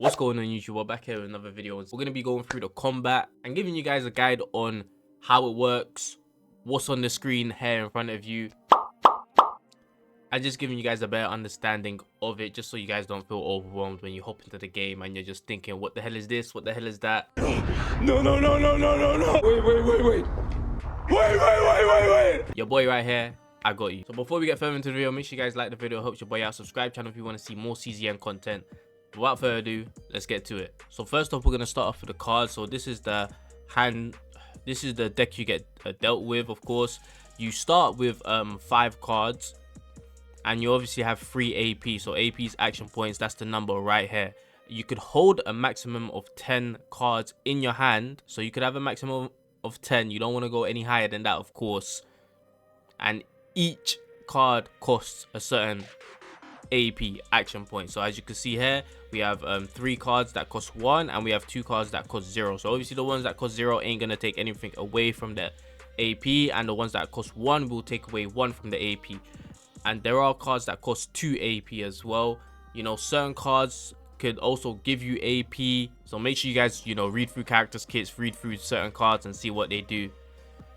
What's going on, YouTube? We're back here with another video. We're going to be going through the combat and giving you guys a guide on how it works, what's on the screen here in front of you, and just giving you guys a better understanding of it, just so you guys don't feel overwhelmed when you hop into the game and you're just thinking, what the hell is this? What the hell is that? No. Wait. Your boy right here, I got you. So before we get further into the video, make sure you guys like the video, helps your boy out, subscribe channel if you want to see more CZN content. Without further ado, let's get to it. So first off, we're going to start off with the cards. So this is the deck you get dealt with. Of course, you start with 5 cards and you obviously have 3 AP. So AP's action points, that's the number right here. You could hold a maximum of 10 cards in your hand, so you could have a maximum of 10. You don't want to go any higher than that, of course, and each card costs a certain AP action point. So as you can see here, we have 3 cards that cost 1 and we have 2 cards that cost 0. So obviously the ones that cost 0 ain't gonna take anything away from the AP, and the ones that cost 1 will take away 1 from the AP. And there are cards that cost 2 AP as well. You know, certain cards could also give you AP, so make sure you guys, you know, read through characters kits, read through certain cards and see what they do,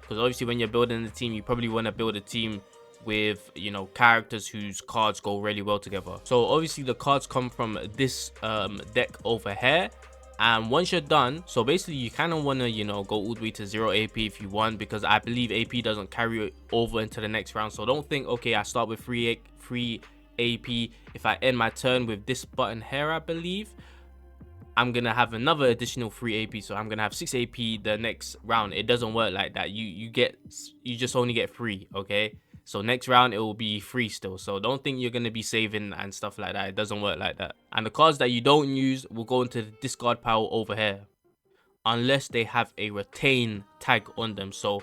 because obviously when you're building a team, you probably want to build a team with, you know, characters whose cards go really well together. So obviously the cards come from this deck over here, and once you're done, so basically you kind of want to, you know, go all the way to 0 AP if you want, because I believe AP doesn't carry over into the next round. So don't think, okay, I start with 3 AP, if I end my turn with this button here, I believe I'm gonna have another additional 3 AP, so I'm gonna have 6 AP the next round. It doesn't work like that. You just only get 3, okay? So next round it will be 3 still. So don't think you're gonna be saving and stuff like that. It doesn't work like that. And the cards that you don't use will go into the discard pile over here, unless they have a retain tag on them. So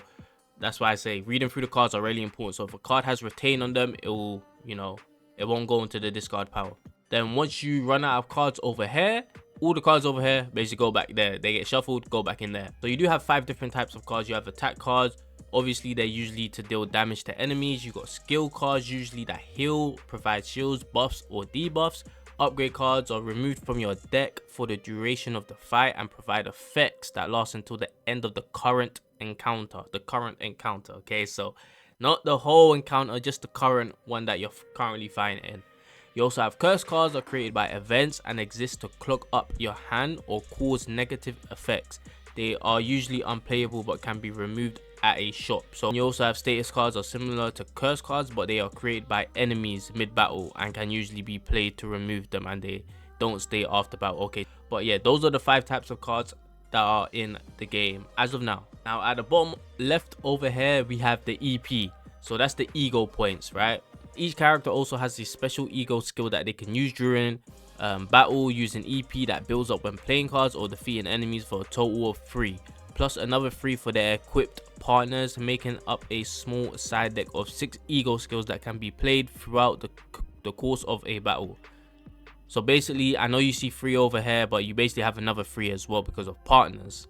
that's why I say reading through the cards are really important. So if a card has retain on them, it will, you know, it won't go into the discard pile. Then once you run out of cards over here, all the cards over here basically go back there. They get shuffled, go back in there. So you do have 5 different types of cards. You have attack cards. Obviously, they're usually to deal damage to enemies. You got skill cards, usually that heal, provide shields, buffs, or debuffs. Upgrade cards are removed from your deck for the duration of the fight and provide effects that last until the end of the current encounter. Okay, so not the whole encounter, just the current one that you're currently fighting. You also have curse cards are created by events and exist to clog up your hand or cause negative effects. They are usually unplayable but can be removed at a shop. So you also have status cards are similar to curse cards, but they are created by enemies mid-battle and can usually be played to remove them, and they don't stay after battle. Okay, but yeah, those are the 5 types of cards that are in the game as of now. Now at the bottom left over here, we have the EP. So that's the ego points, right? Each character also has a special ego skill that they can use during battle, using EP that builds up when playing cards or defeating enemies for a total of 3, plus another 3 for their equipped partners, making up a small side deck of 6 ego skills that can be played throughout the course of a battle. So basically, I know you see 3 over here, but you basically have another 3 as well because of partners,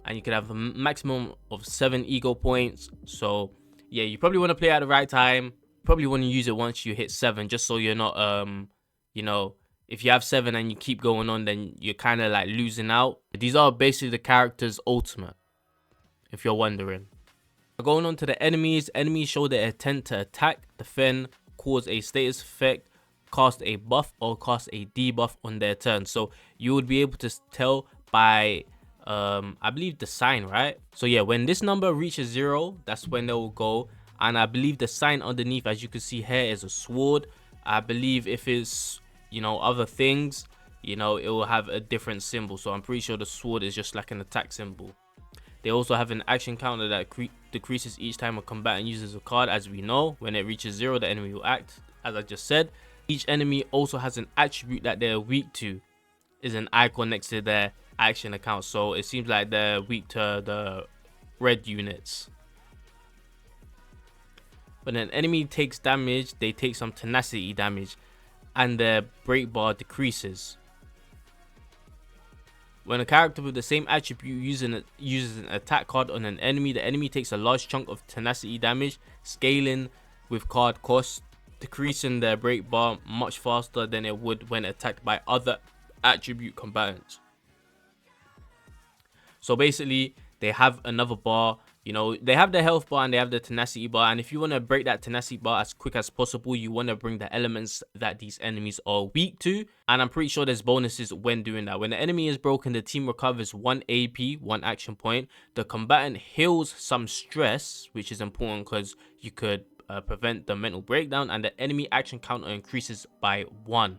and you can have a maximum of 7 ego points. So yeah, you probably want to play at the right time. Probably want to use it once you hit 7, just so you're not you know, if you have 7 and you keep going on, then you're kind of like losing out. These are basically the character's ultimate, if you're wondering. Going on to the enemies show their intent to attack, defend, cause a status effect, cast a buff, or cast a debuff on their turn. So you would be able to tell by I believe the sign, right? So yeah, when this number reaches 0, that's when they will go. And I believe the sign underneath, as you can see here, is a sword. I believe if it's, you know, other things, you know, it will have a different symbol. So I'm pretty sure the sword is just like an attack symbol. They also have an action counter that decreases each time a combatant uses a card. As we know, when it reaches 0, the enemy will act, as I just said. Each enemy also has an attribute that they're weak to, is an icon next to their action account. So it seems like they're weak to the red units. When an enemy takes damage, they take some tenacity damage and their break bar decreases. When a character with the same attribute uses an attack card on an enemy, the enemy takes a large chunk of tenacity damage, scaling with card cost, decreasing their break bar much faster than it would when attacked by other attribute combatants. So basically, they have another bar. You know, they have the health bar and they have the tenacity bar. And if you want to break that tenacity bar as quick as possible, you want to bring the elements that these enemies are weak to. And I'm pretty sure there's bonuses when doing that. When the enemy is broken, the team recovers 1 AP, 1 action point. The combatant heals some stress, which is important because you could prevent the mental breakdown. And the enemy action counter increases by 1.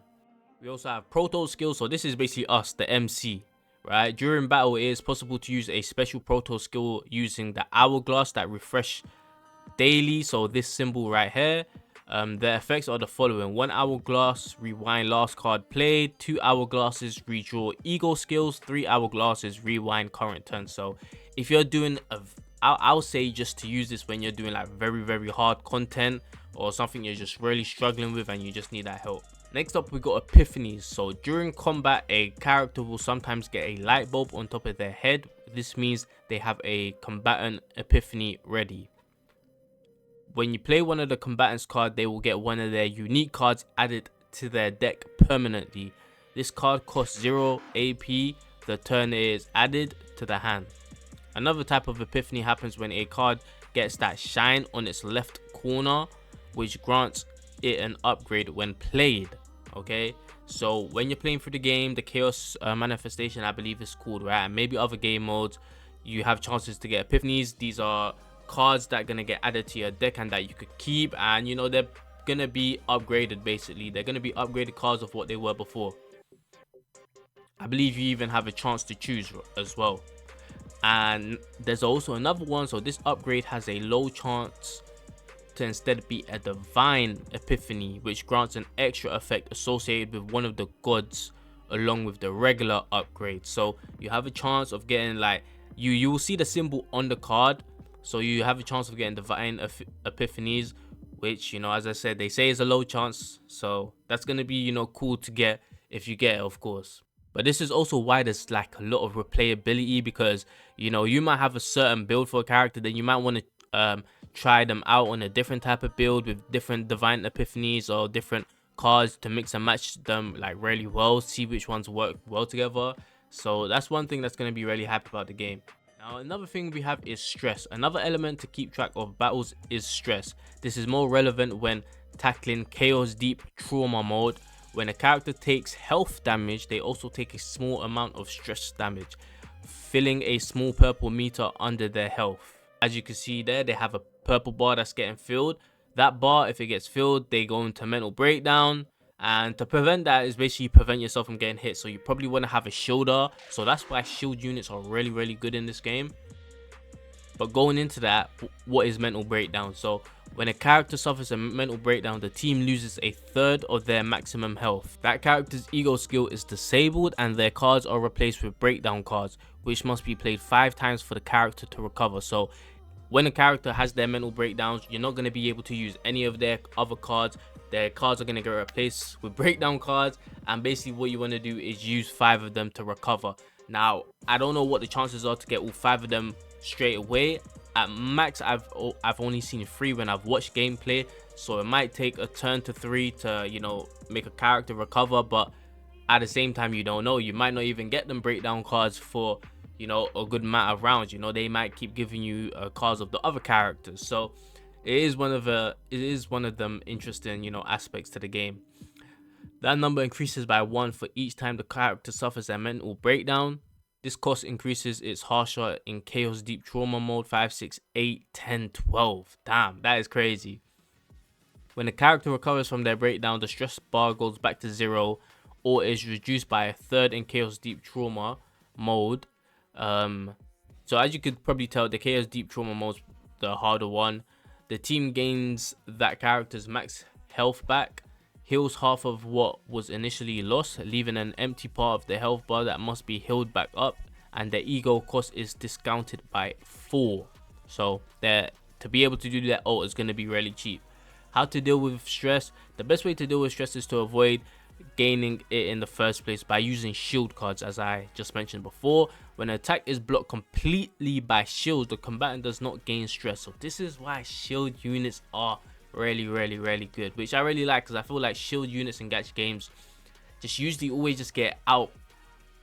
We also have proto skills. So this is basically us, the MC. Right, during battle it is possible to use a special proto skill using the hourglass that refresh daily. So this symbol right here, the effects are the following: 1 hourglass, rewind last card played; 2 hourglasses, redraw ego skills; 3 hourglasses, rewind current turn. So if you're doing I'll say just to use this when you're doing like very hard content or something you're just really struggling with and you just need that help. Next up, we got Epiphanies. So during combat, a character will sometimes get a light bulb on top of their head. This means they have a combatant epiphany ready. When you play one of the combatants card, they will get one of their unique cards added to their deck permanently. This card costs 0 AP the turn it is added to the hand. Another type of epiphany happens when a card gets that shine on its left corner, which grants it an upgrade when played. Okay, so when you're playing through the game, the chaos manifestation, I believe is called, right, and maybe other game modes, you have chances to get epiphanies. These are cards that are gonna get added to your deck and that you could keep, and you know, they're gonna be upgraded. Basically, they're gonna be upgraded cards of what they were before. I believe you even have a chance to choose as well. And there's also another one. So this upgrade has a low chance to instead be a divine epiphany, which grants an extra effect associated with one of the gods along with the regular upgrade. So you have a chance of getting, like, you will see the symbol on the card, so you have a chance of getting divine epiphanies, which, you know, as I said, they say is a low chance, so that's gonna be, you know, cool to get if you get it, of course. But this is also why there's like a lot of replayability, because, you know, you might have a certain build for a character, then you might want to try them out on a different type of build with different divine epiphanies or different cards to mix and match them like really well, see which ones work well together. So that's one thing that's going to be really happy about the game. Now, another thing we have is stress. Another element to keep track of battles is stress. This is more relevant when tackling Chaos Deep Trauma mode. When a character takes health damage, they also take a small amount of stress damage, filling a small purple meter under their health. As you can see there, they have a purple bar that's getting filled. That bar, if it gets filled, they go into mental breakdown. And to prevent that is basically prevent yourself from getting hit. So you probably want to have a shielder. So that's why shield units are really good in this game. But going into that, what is mental breakdown? So when a character suffers a mental breakdown, the team loses a third of their maximum health. That character's ego skill is disabled and their cards are replaced with breakdown cards, which must be played 5 times for the character to recover. So when a character has their mental breakdowns, you're not going to be able to use any of their other cards. Their cards are going to get replaced with breakdown cards, and basically what you want to do is use 5 of them to recover. Now, I don't know what the chances are to get all 5 of them straight away. At max, I've only seen 3 when I've watched gameplay, so it might take a turn to 3 to, you know, make a character recover. But at the same time, you don't know, you might not even get them breakdown cards for, you know, a good amount of rounds. You know, they might keep giving you cards of the other characters. So it is one of them interesting, you know, aspects to the game. That number increases by 1 for each time the character suffers a mental breakdown. This cost increases its harsher in Chaos Deep Trauma mode 5, 6, 8, 10, 12. Damn, that is crazy. When the character recovers from their breakdown, the stress bar goes back to 0 or is reduced by a third in Chaos Deep Trauma mode. So as you could probably tell, the Chaos Deep Trauma mode is the harder one. The team gains that character's max health back, heals half of what was initially lost, leaving an empty part of the health bar that must be healed back up, and the ego cost is discounted by 4. So to be able to do that ult is going to be really cheap. How to deal with stress? The best way to deal with stress is to avoid gaining it in the first place by using shield cards, as I just mentioned before. When an attack is blocked completely by shields, the combatant does not gain stress. So this is why shield units are really good, which I really like, because I feel like shield units in gacha games just usually always just get out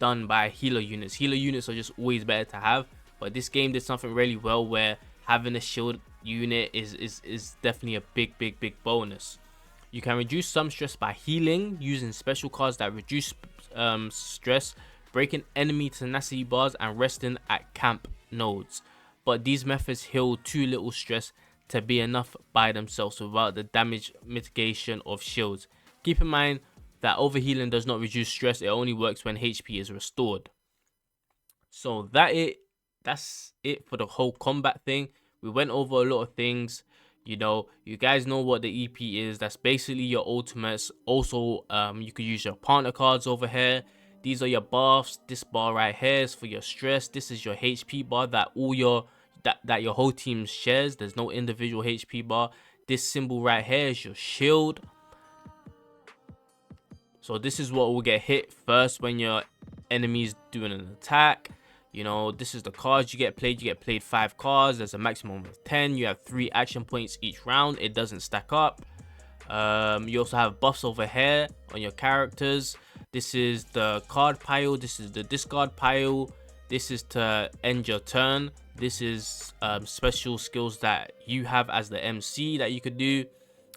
done by healer units. Healer units are just always better to have, but this game did something really well where having a shield unit is definitely a big bonus. You can reduce some stress by healing using special cards that reduce stress, breaking enemy tenacity bars, and resting at camp nodes. But these methods heal too little stress to be enough by themselves without the damage mitigation of shields. Keep in mind that overhealing does not reduce stress, it only works when HP is restored. So that's it for the whole combat thing. We went over a lot of things. You know, you guys know what the EP is. That's basically your ultimates. Also, you could use your partner cards over here. These are your buffs. This bar right here is for your stress. This is your HP bar that all your that your whole team shares. There's no individual HP bar. This symbol right here is your shield. So this is what will get hit first when your enemy's doing an attack. You know, this is the cards you get played. You get played 5 cards. There's a maximum of 10. You have 3 action points each round. It doesn't stack up. You also have buffs over here on your characters. This is the card pile. This is the discard pile. This is to end your turn. This is special skills that you have as the MC that you could do.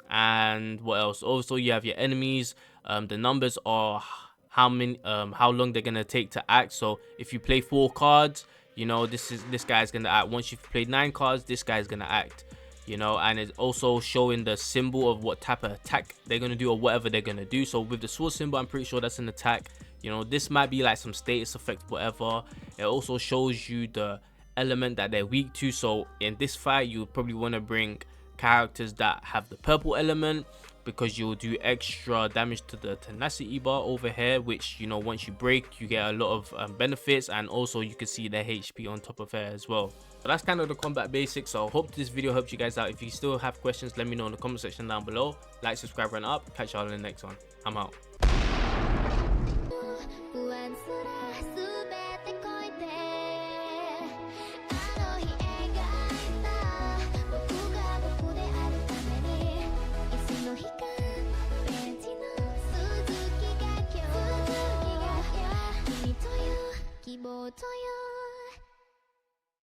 And what else? Also, you have your enemies. The numbers are how long they're gonna take to act. So if you play 4 cards, you know, this guy's gonna act. Once you've played 9 cards, this guy's gonna act. You know, and it's also showing the symbol of what type of attack they're gonna do or whatever they're gonna do. So with the sword symbol, I'm pretty sure that's an attack. You know, this might be like some status effect, whatever. It also shows you the element that they're weak to. So in this fight, you probably want to bring characters that have the purple element, because you'll do extra damage to the tenacity bar over here, which, you know, once you break, you get a lot of benefits, and also you can see their HP on top of here as well. But that's kind of the combat basics. So I hope this video helped you guys out. If you still have questions, let me know in the comment section down below. Like, subscribe, and up. Catch y'all in the next one. I'm out.